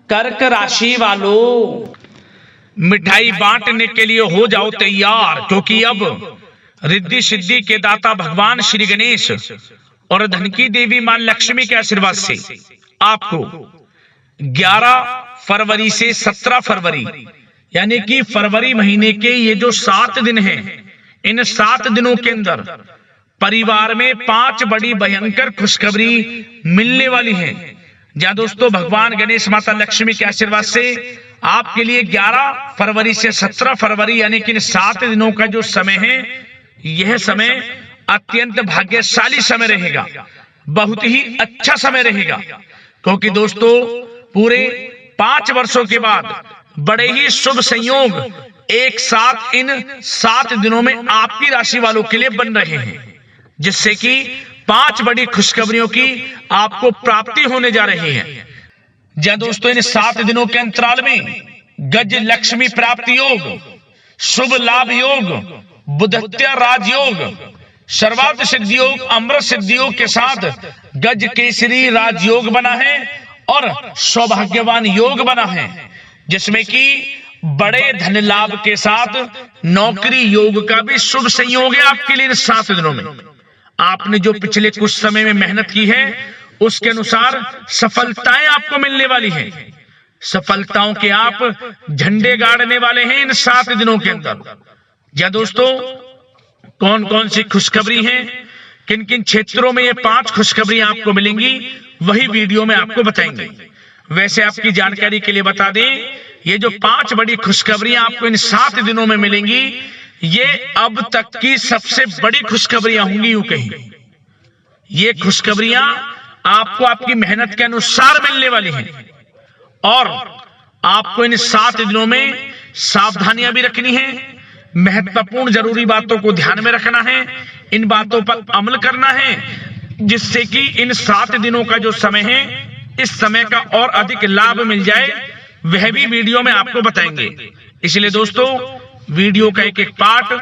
कर्क राशि वालों, मिठाई बांटने के लिए हो जाओ तैयार, क्योंकि अब रिद्धि सिद्धि के दाता भगवान श्री गणेश और धन की देवी मां लक्ष्मी के आशीर्वाद से आपको 11 फरवरी से 17 फरवरी यानी कि फरवरी महीने के ये जो 7 दिन हैं, इन 7 दिनों के अंदर परिवार में 5 बड़ी भयंकर खुशखबरी मिलने वाली है। जहां दोस्तों भगवान गणेश माता लक्ष्मी के आशीर्वाद से आपके लिए 11 फरवरी से 17 फरवरी यानी कि इन 7 दिनों का जो समय है, यह समय अत्यंत भाग्यशाली समय रहेगा, बहुत ही अच्छा समय रहेगा, क्योंकि दोस्तों पूरे 5 वर्षों के बाद बड़े ही शुभ संयोग एक साथ इन 7 दिनों में आपकी राशि वालों के लिए बन रहे हैं, जिससे कि 5 बड़ी खुशखबरियों की आपको प्राप्ति होने जा रही है। जहां दोस्तों इन 7 दिनों के अंतराल में गज लक्ष्मी प्राप्ति योग, शुभ लाभ योग, बुधत्या राजयोग, सर्वार्थ सिद्धि योग, अमृत सिद्धि योग के साथ गज केसरी राजयोग बना है और सौभाग्यवान योग बना है, जिसमें कि बड़े धन लाभ के साथ नौकरी योग का भी शुभ संयोग है आपके लिए। 7 दिनों में आपने जो पिछले कुछ समय में मेहनत की है, उसके अनुसार सफलताएं आपको मिलने वाली हैं। सफलताओं के आप झंडे गाड़ने वाले हैं इन 7 दिनों के अंदर। या दोस्तों कौन कौन सी खुशखबरी हैं, किन किन क्षेत्रों में ये 5 खुशखबरियां आपको मिलेंगी, वही वीडियो में आपको बताएंगे। वैसे आपकी जानकारी के लिए बता दें, ये जो 5 बड़ी खुशखबरियां आपको इन 7 दिनों में मिलेंगी, ये अब तक की सबसे बड़ी खुशखबरियां होंगी। यूं कहीं ये खुशखबरियां आपको आपकी मेहनत के अनुसार मिलने वाली हैं और आपको इन 7 दिनों में सावधानियां भी रखनी है, महत्वपूर्ण जरूरी बातों को ध्यान में रखना है, इन बातों पर अमल करना है, जिससे कि इन 7 दिनों का जो समय है, इस समय का और अधिक लाभ मिल जाए, वह भी वीडियो में आपको बताएंगे। इसलिए दोस्तों वीडियो का एक एक पार्ट,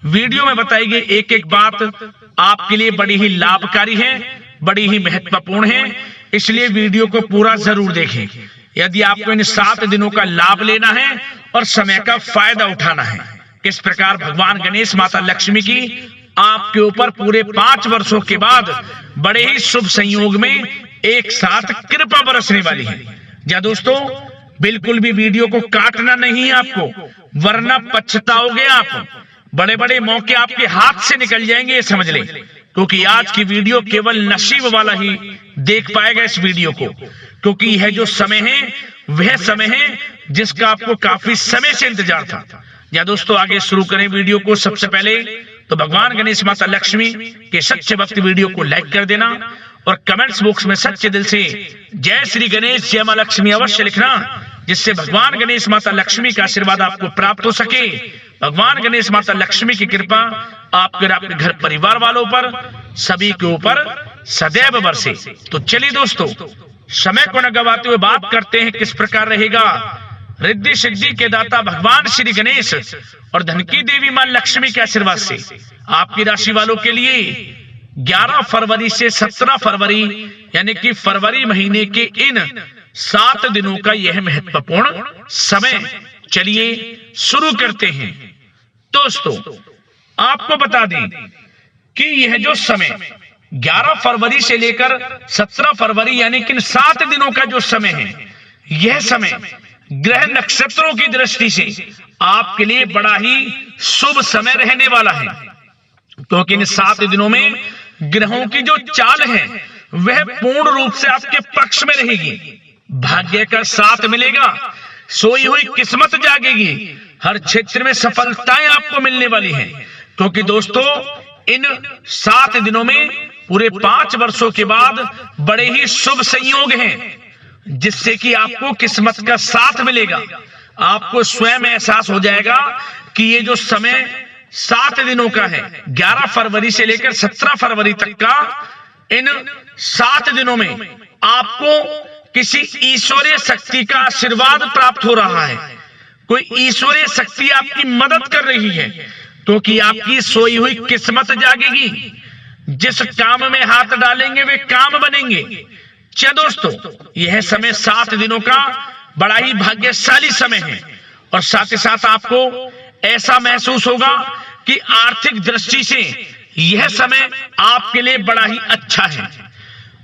वीडियो में बताई गई एक एक बात आपके लिए बड़ी ही लाभकारी है, बड़ी ही महत्वपूर्ण है, इसलिए वीडियो को पूरा जरूर देखें यदि आपको इन 7 दिनों का लाभ लेना है और समय का फायदा उठाना है। किस प्रकार भगवान गणेश माता लक्ष्मी की आपके ऊपर पूरे 5 वर्षों के बाद बड़े ही शुभ संयोग में एक साथ कृपा बरसने वाली है। या दोस्तों बिल्कुल भी वीडियो को काटना नहीं है आपको, वरना पछताओगे आप। बड़े बड़े मौके आपके हाथ से निकल जाएंगे, ये समझ लें, क्योंकि आज की वीडियो केवल नसीब वाला ही देख पाएगा इस वीडियो को, क्योंकि यह जो समय है वह समय है जिसका आपको काफी समय से इंतजार था। या दोस्तों आगे शुरू करें वीडियो को। सबसे पहले तो भगवान गणेश माता लक्ष्मी के सच्चे भक्त वीडियो को लाइक कर देना और कमेंट्स बॉक्स में सच्चे दिल से जय श्री गणेश जय मां लक्ष्मी अवश्य लिखना, जिससे भगवान गणेश माता लक्ष्मी का आशीर्वाद आपको प्राप्त हो सके, भगवान गणेश माता लक्ष्मी की कृपा आपके आपके घर परिवार वालों पर सभी के ऊपर सदैव बरसे। तो चलिए दोस्तों समय को न गवाते हुए बात करते हैं किस प्रकार रहेगा रिद्धि सिद्धि के दाता भगवान श्री गणेश और धन की देवी मां लक्ष्मी के आशीर्वाद से आपकी राशि वालों के लिए 11 फरवरी से 17 फरवरी यानी कि फरवरी महीने के इन 7 दिनों का यह महत्वपूर्ण समय। चलिए शुरू करते हैं। दोस्तों आपको बता दें कि यह जो समय 11 फरवरी से लेकर 17 फरवरी यानी कि इन 7 दिनों का जो समय है, यह समय ग्रह नक्षत्रों की दृष्टि से आपके लिए बड़ा ही शुभ समय रहने वाला है, क्योंकि इन 7 दिनों में ग्रहों की जो चाल है वह पूर्ण रूप से आपके पक्ष में रहेगी। भाग्य का साथ मिलेगा, सोई हुई किस्मत जागेगी, हर क्षेत्र में सफलताएं आपको मिलने वाली हैं, क्योंकि दोस्तों इन 7 दिनों में पूरे 5 वर्षों के बाद बड़े ही शुभ संयोग हैं, जिससे कि आपको किस्मत का साथ मिलेगा। आपको स्वयं एहसास हो जाएगा कि ये जो समय 7 दिनों का है, 11 फरवरी से लेकर 17 फरवरी तक का, इन 7 दिनों में आपको किसी ईश्वरीय शक्ति का आशीर्वाद प्राप्त हो रहा है। कोई ईश्वरीय शक्ति आपकी मदद कर रही है, क्योंकि आपकी सोई हुई किस्मत जागेगी। जिस काम में हाथ डालेंगे वे काम बनेंगे। दोस्तों यह समय 7 दिनों का बड़ा ही भाग्यशाली समय है। और साथ ही साथ आपको ऐसा महसूस होगा कि आर्थिक दृष्टि से यह समय आपके लिए बड़ा ही अच्छा है,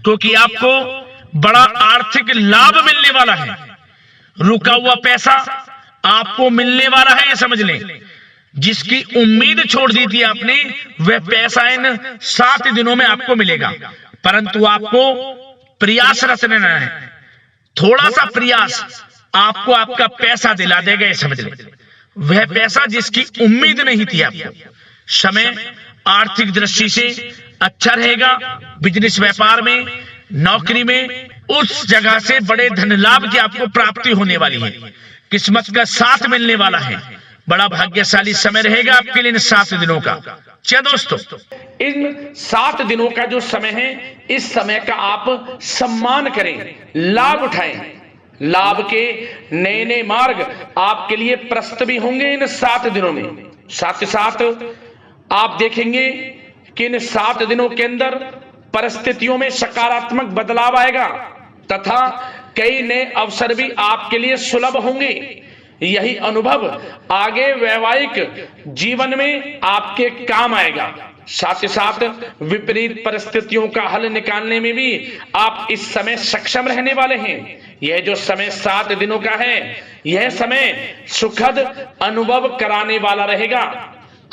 क्योंकि आपको बड़ा आर्थिक लाभ मिलने वाला है। रुका हुआ पैसा आपको मिलने वाला है, ये समझ लें। जिसकी उम्मीद छोड़ दी थी आपने, वह पैसा इन 7 दिनों में आपको मिलेगा, परंतु आपको प्रयासरत रहना है। थोड़ा सा प्रयास आपको आपका पैसा दिला देगा, ये समझ लें। वह पैसा जिसकी उम्मीद नहीं थी आपको। समय आर्थिक दृष्टि से अच्छा रहेगा। बिजनेस व्यापार में, नौकरी में, उस जगह से बड़े धन लाभ की आपको प्राप्ति होने वाली है। किस्मत का साथ मिलने वाला है। बड़ा भाग्यशाली समय रहेगा आपके लिए इन 7 दिनों का। क्या दोस्तों, इन 7 दिनों का जो समय है, इस समय का आप सम्मान करें, लाभ उठाएं। लाभ के नए नए मार्ग आपके लिए प्रशस्त भी होंगे इन 7 दिनों में। साथ ही साथ आप देखेंगे कि इन 7 दिनों के अंदर परिस्थितियों में सकारात्मक बदलाव आएगा तथा कई नए अवसर भी आपके लिए सुलभ होंगे। यही अनुभव आगे वैवाहिक जीवन में आपके काम आएगा। साथ ही साथ विपरीत परिस्थितियों का हल निकालने में भी आप इस समय सक्षम रहने वाले हैं। यह जो समय 7 दिनों का है, यह समय सुखद अनुभव कराने वाला रहेगा।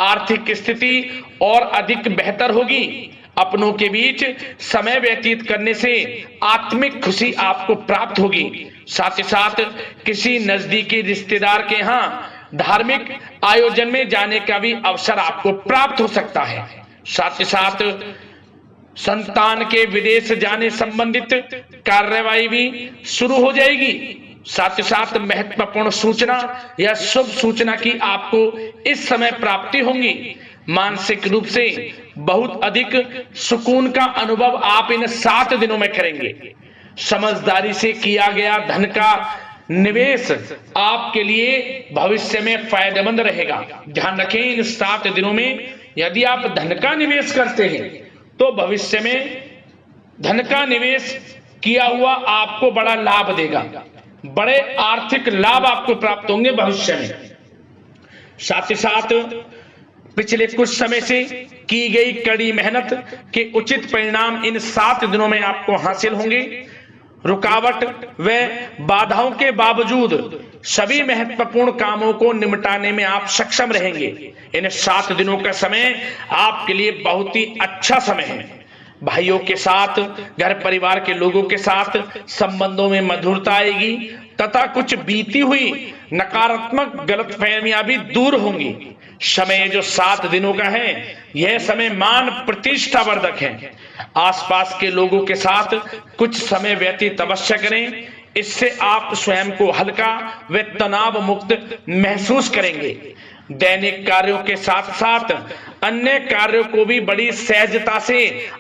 आर्थिक स्थिति और अधिक बेहतर होगी। अपनों के बीच समय व्यतीत करने से आत्मिक खुशी आपको प्राप्त होगी। साथ ही साथ किसी नजदीकी रिश्तेदार के यहाँ धार्मिक आयोजन में जाने का भी अवसर आपको प्राप्त हो सकता है। साथ ही साथ संतान के विदेश जाने संबंधित कार्यवाही भी शुरू हो जाएगी। साथ ही साथ महत्वपूर्ण सूचना या शुभ सूचना की आपको इस समय प्राप्ति होंगी। मानसिक रूप से बहुत अधिक सुकून का अनुभव आप इन 7 दिनों में करेंगे। समझदारी से किया गया धन का निवेश आपके लिए भविष्य में फायदेमंद रहेगा। ध्यान रखें, इन 7 दिनों में यदि आप धन का निवेश करते हैं तो भविष्य में धन का निवेश किया हुआ आपको बड़ा लाभ देगा। बड़े आर्थिक लाभ आपको प्राप्त होंगे भविष्य में। साथ ही साथ पिछले कुछ समय से की गई कड़ी मेहनत के उचित परिणाम इन 7 दिनों में आपको हासिल होंगे। रुकावट व बाधाओं के बावजूद सभी महत्वपूर्ण कामों को निपटाने में आप सक्षम रहेंगे। इन 7 दिनों का समय आपके लिए बहुत ही अच्छा समय है। भाइयों के साथ, घर परिवार के लोगों के साथ संबंधों में मधुरता आएगी तथा कुछ बीती हुई नकारात्मक गलतफहमियां भी दूर होंगी। समय जो 7 दिनों का है, यह समय मान प्रतिष्ठा वर्धक है। आसपास के लोगों के साथ कुछ समय व्यतीत अवश्य करें। इससे आप स्वयं को हल्का व तनाव मुक्त महसूस करेंगे। दैनिक कार्यों के साथ साथ अन्य कार्यों को भी बड़ी सहजता से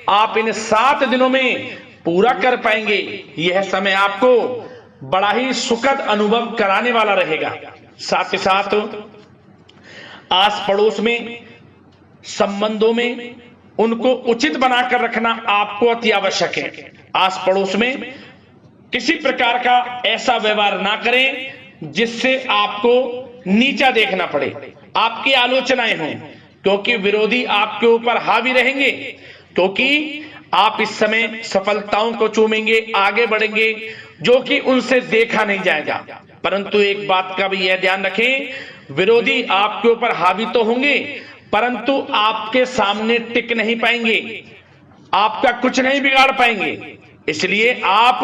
आप इन 7 दिनों में पूरा कर पाएंगे। यह समय आपको बड़ा ही सुखद अनुभव कराने वाला रहेगा। साथ ही साथ आस पड़ोस में संबंधों में उनको उचित बनाकर रखना आपको अति आवश्यक है। आस पड़ोस में किसी प्रकार का ऐसा व्यवहार ना करें जिससे आपको नीचा देखना पड़े, आपकी आलोचनाएं हों, क्योंकि विरोधी आपके ऊपर हावी रहेंगे। क्योंकि आप इस समय सफलताओं को चूमेंगे, आगे बढ़ेंगे, जो कि उनसे देखा नहीं जाएगा। परंतु एक बात का भी यह ध्यान रखें, विरोधी आपके ऊपर हावी तो होंगे परंतु आपके सामने टिक नहीं पाएंगे, आपका कुछ नहीं बिगाड़ पाएंगे। इसलिए आप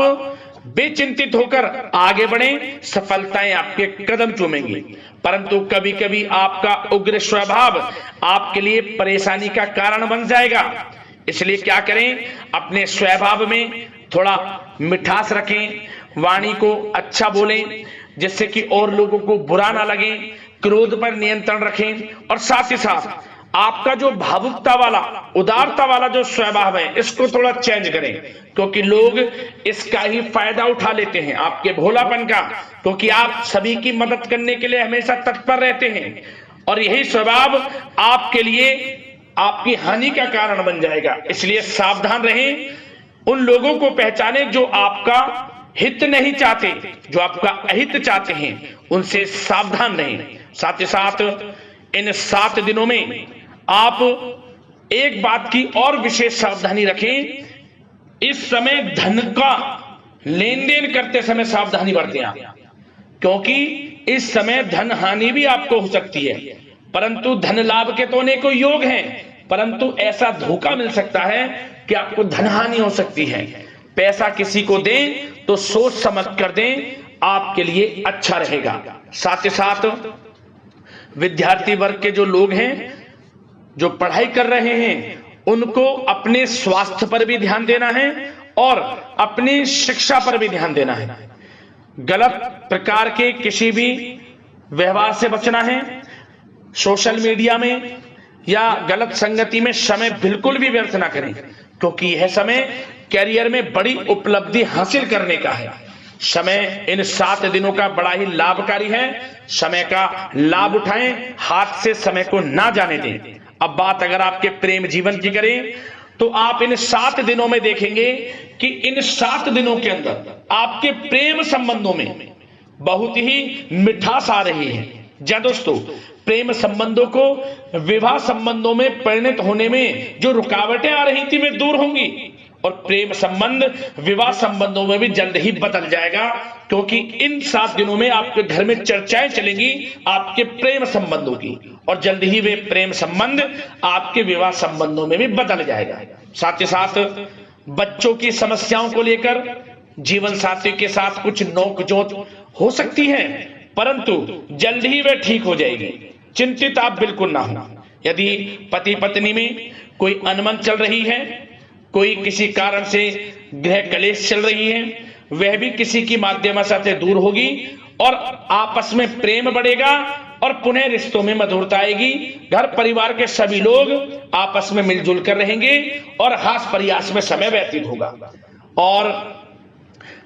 बेचिंतित होकर आगे बढ़ें, सफलताएं आपके कदम चूमेंगी। परंतु कभी कभी आपका उग्र स्वभाव आपके लिए परेशानी का कारण बन जाएगा। इसलिए क्या करें, अपने स्वभाव में थोड़ा मिठास रखें, वाणी को अच्छा बोलें जिससे कि और लोगों को बुरा ना लगे, क्रोध पर नियंत्रण रखें। और साथ ही साथ आपका जो भावुकता वाला, उदारता वाला जो स्वभाव है, इसको थोड़ा चेंज करें, क्योंकि लोग इसका ही फायदा उठा लेते हैं, आपके भोलापन का, क्योंकि आप सभी की मदद करने के लिए हमेशा तत्पर रहते हैं। और यही स्वभाव आपके लिए आपकी हानि का कारण बन जाएगा। इसलिए सावधान रहें, उन लोगों को पहचानें जो आपका हित नहीं चाहते, जो आपका अहित चाहते हैं, उनसे सावधान रहें। साथ ही साथ इन 7 दिनों में आप एक बात की और विशेष सावधानी रखें, इस समय धन का लेन देन करते समय सावधानी बरतें आप, क्योंकि इस समय धन हानि भी आपको हो सकती है, परंतु धन लाभ के तो अनेकों योग हैं, परंतु ऐसा धोखा मिल सकता है कि आपको धन हानि हो सकती है। पैसा किसी को दें तो सोच समझ कर दें, आपके लिए अच्छा रहेगा। साथ ही साथ विद्यार्थी वर्ग के जो लोग हैं, जो पढ़ाई कर रहे हैं, उनको अपने स्वास्थ्य पर भी ध्यान देना है और अपनी शिक्षा पर भी ध्यान देना है। गलत प्रकार के किसी भी व्यवहार से बचना है। सोशल मीडिया में या गलत संगति में समय बिल्कुल भी व्यर्थ ना करें, क्योंकि यह समय कैरियर में बड़ी उपलब्धि हासिल करने का है। समय इन 7 दिनों का बड़ा ही लाभकारी है। समय का लाभ उठाएं, हाथ से समय को ना जाने दें। अब बात अगर आपके प्रेम जीवन की करें, तो आप इन 7 दिनों में देखेंगे कि इन 7 दिनों के अंदर आपके प्रेम संबंधों में बहुत ही मिठास आ रही है। जी दोस्तों, प्रेम संबंधों को विवाह संबंधों में परिणत होने में जो रुकावटें आ रही थी, वे दूर होंगी और प्रेम संबंध विवाह संबंधों में भी जल्द ही बदल जाएगा, क्योंकि इन 7 दिनों में आपके घर में चर्चाएं चलेंगी आपके प्रेम संबंधों की, और जल्द ही वे प्रेम संबंध आपके विवाह संबंधों में भी बदल जाएगा। साथ ही साथ बच्चों की समस्याओं को लेकर जीवन साथी के साथ कुछ नोकझोंक हो सकती है, परंतु जल्द ही वे ठीक हो जाएगी। चिंतित आप बिल्कुल ना हो। यदि पति पत्नी में कोई अनबन चल रही है, कोई किसी कारण से गृह कलेश चल रही है, वह भी किसी की माध्यम से दूर होगी और आपस में प्रेम बढ़ेगा और पुनः रिश्तों में मधुरता आएगी। घर परिवार के सभी लोग आपस में मिलजुल कर रहेंगे और हास प्रयास में समय व्यतीत होगा। और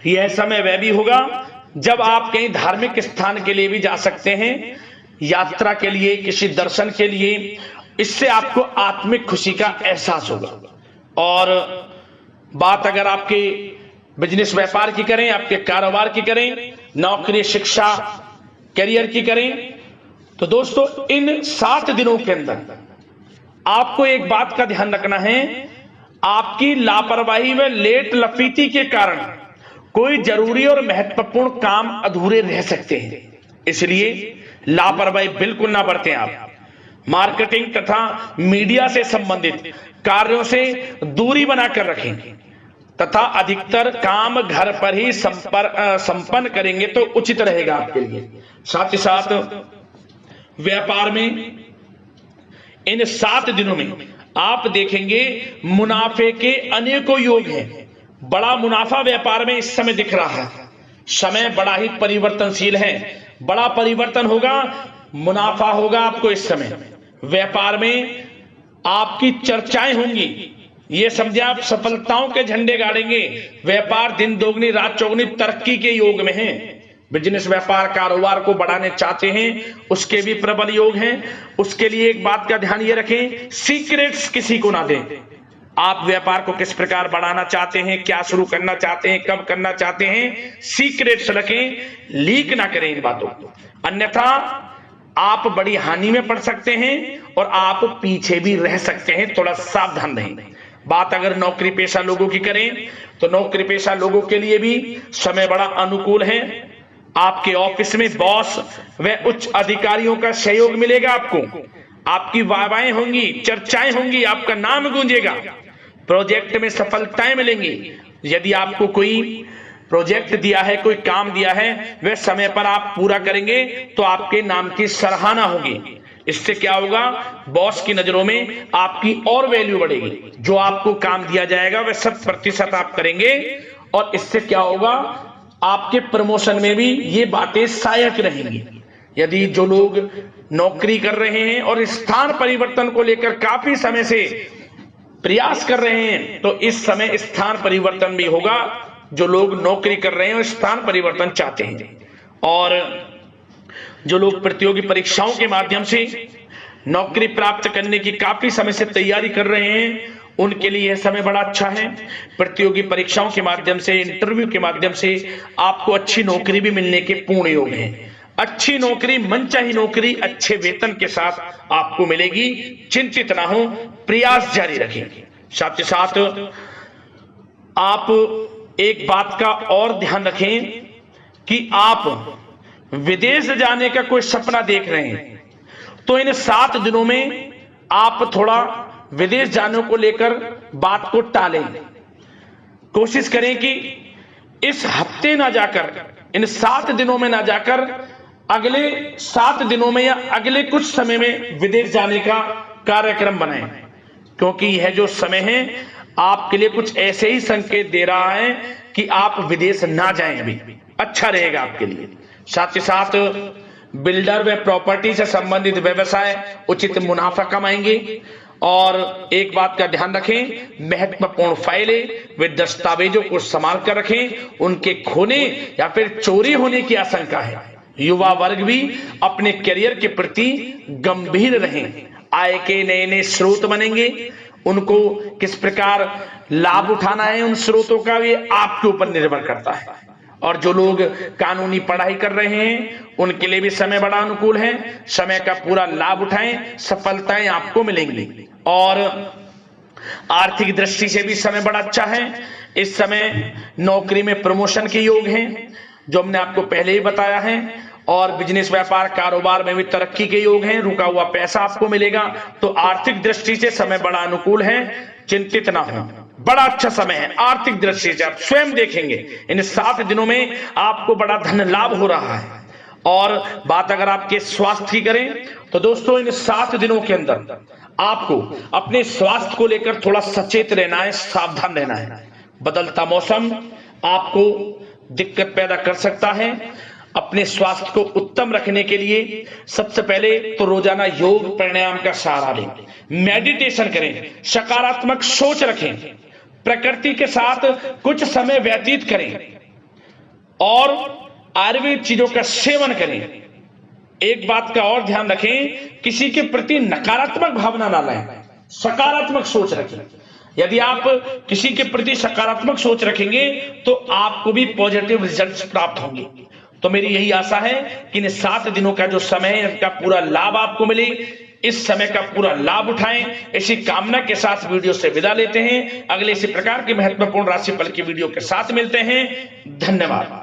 यह समय वह भी होगा जब आप कहीं धार्मिक स्थान के लिए भी जा सकते हैं, यात्रा के लिए, किसी दर्शन के लिए। इससे आपको आत्मिक खुशी का एहसास होगा। और बात अगर आपके बिजनेस व्यापार की करें, आपके कारोबार की करें, नौकरी, शिक्षा, करियर की करें, तो दोस्तों इन 7 दिनों के अंदर आपको एक बात का ध्यान रखना है, आपकी लापरवाही व लेट लफीती के कारण कोई जरूरी और महत्वपूर्ण काम अधूरे रह सकते हैं। इसलिए लापरवाही बिल्कुल ना बरतें आप। मार्केटिंग तथा मीडिया से संबंधित कार्यों से दूरी बनाकर रखें तथा अधिकतर काम घर पर ही संपन्न करेंगे तो उचित रहेगा आपके लिए। साथ ही साथ व्यापार में इन 7 दिनों में आप देखेंगे मुनाफे के अनेकों योग हैं। बड़ा मुनाफा व्यापार में इस समय दिख रहा है। समय बड़ा ही परिवर्तनशील है, बड़ा परिवर्तन होगा, मुनाफा होगा आपको इस समय। व्यापार में आपकी चर्चाएं होंगी, ये समझे आप सफलताओं के झंडे गाड़ेंगे। व्यापार दिन दोगुनी रात चौगुनी तरक्की के योग में है। बिजनेस व्यापार कारोबार को बढ़ाने चाहते हैं, उसके भी प्रबल योग हैं। उसके लिए एक बात का ध्यान ये रखें, सीक्रेट्स किसी को ना दें। आप व्यापार को किस प्रकार बढ़ाना चाहते हैं, क्या शुरू करना चाहते हैं, कब करना चाहते हैं, सीक्रेट्स रखें, लीक ना करें इन बातों को, अन्यथा आप बड़ी हानि में पड़ सकते हैं और आप पीछे भी रह सकते हैं। थोड़ा सावधान रहें। बात अगर नौकरी पेशा लोगों की करें, तो नौकरी पेशा लोगों के लिए भी समय बड़ा अनुकूल है। आपके ऑफिस में बॉस व उच्च अधिकारियों का सहयोग मिलेगा आपको, आपकी वाहवाहें होंगी, चर्चाएं होंगी, आपका नाम गूंजेगा, प्रोजेक्ट में सफलताएं मिलेंगी। यदि आपको कोई प्रोजेक्ट दिया है, कोई काम दिया है, वह समय पर आप पूरा करेंगे तो आपके नाम की सराहना होगी। इससे क्या होगा, बॉस की नजरों में आपकी और वैल्यू बढ़ेगी। जो आपको काम दिया जाएगा वह 100% आप करेंगे और इससे क्या होगा, आपके प्रमोशन में भी ये बातें सहायक रहेंगी। यदि जो लोग नौकरी कर रहे हैं और स्थान परिवर्तन को लेकर काफी समय से प्रयास कर रहे हैं, तो इस समय स्थान परिवर्तन भी होगा। जो लोग नौकरी कर रहे हैं और स्थान परिवर्तन चाहते हैं, और जो लोग प्रतियोगी परीक्षाओं के माध्यम से नौकरी प्राप्त करने की काफी समय से तैयारी कर रहे हैं, उनके लिए यह समय बड़ा अच्छा है। प्रतियोगी परीक्षाओं के माध्यम से, इंटरव्यू के माध्यम से आपको अच्छी नौकरी भी मिलने के पूर्ण योग हैं। अच्छी नौकरी, मनचाही नौकरी अच्छे वेतन के साथ आपको मिलेगी। चिंतित ना हो, प्रयास जारी रखें। साथ ही साथ आप एक बात का और ध्यान रखें कि आप विदेश जाने का कोई सपना देख रहे हैं तो इन 7 दिनों में आप थोड़ा विदेश जाने को लेकर बात को टालें। कोशिश करें कि इस हफ्ते ना जाकर, इन 7 दिनों में ना जाकर, अगले 7 दिनों में या अगले कुछ समय में विदेश जाने का कार्यक्रम बनाएं, क्योंकि यह जो समय है आपके लिए कुछ ऐसे ही संकेत दे रहा है कि आप विदेश ना जाएं। अभी अच्छा रहेगा आपके लिए। साथ ही साथ बिल्डर व प्रॉपर्टी से संबंधित व्यवसाय उचित मुनाफा कमाएंगे। और एक बात का ध्यान रखें, महत्वपूर्ण फाइलें व दस्तावेजों को संभाल कर रखें, उनके खोने या फिर चोरी होने की आशंका है। युवा वर्ग भी अपने करियर के प्रति गंभीर रहें। आय के नए नए स्रोत बनेंगे, उनको किस प्रकार लाभ उठाना है उन स्रोतों का, ये आपके ऊपर निर्भर करता है। और जो लोग कानूनी पढ़ाई कर रहे हैं उनके लिए भी समय बड़ा अनुकूल है। समय का पूरा लाभ उठाएं, सफलताएं आपको मिलेंगी। और आर्थिक दृष्टि से भी समय बड़ा अच्छा है। इस समय नौकरी में प्रमोशन के योग हैं, जो हमने आपको पहले ही बताया है। और बिजनेस, व्यापार, कारोबार में भी तरक्की के योग हैं। रुका हुआ पैसा आपको मिलेगा। तो आर्थिक दृष्टि से समय बड़ा अनुकूल है, चिंतित ना हो, बड़ा अच्छा समय है। आर्थिक दृष्टि से आप स्वयं देखेंगे इन 7 दिनों में आपको बड़ा धन लाभ हो रहा है। और बात अगर आपके स्वास्थ्य की करें तो दोस्तों, इन 7 दिनों के अंदर आपको अपने स्वास्थ्य को लेकर थोड़ा सचेत रहना है, सावधान रहना है। बदलता मौसम आपको दिक्कत पैदा कर सकता है। अपने स्वास्थ्य को उत्तम रखने के लिए सबसे पहले तो रोजाना योग प्राणायाम का सहारा लें, मेडिटेशन करें, सकारात्मक सोच रखें, प्रकृति के साथ कुछ समय व्यतीत करें और आयुर्वेद चीजों का सेवन करें। एक बात का और ध्यान रखें, किसी के प्रति नकारात्मक भावना ना लाएं, सकारात्मक सोच रखें। यदि आप किसी के प्रति सकारात्मक सोच रखेंगे तो आपको भी पॉजिटिव रिजल्ट्स प्राप्त होंगे। तो मेरी यही आशा है कि इन 7 दिनों का जो समय है इसका पूरा लाभ आपको मिले। इस समय का पूरा लाभ उठाएं, इसी कामना के साथ वीडियो से विदा लेते हैं। अगले इसी प्रकार के महत्वपूर्ण राशिफल की वीडियो के साथ मिलते हैं। धन्यवाद।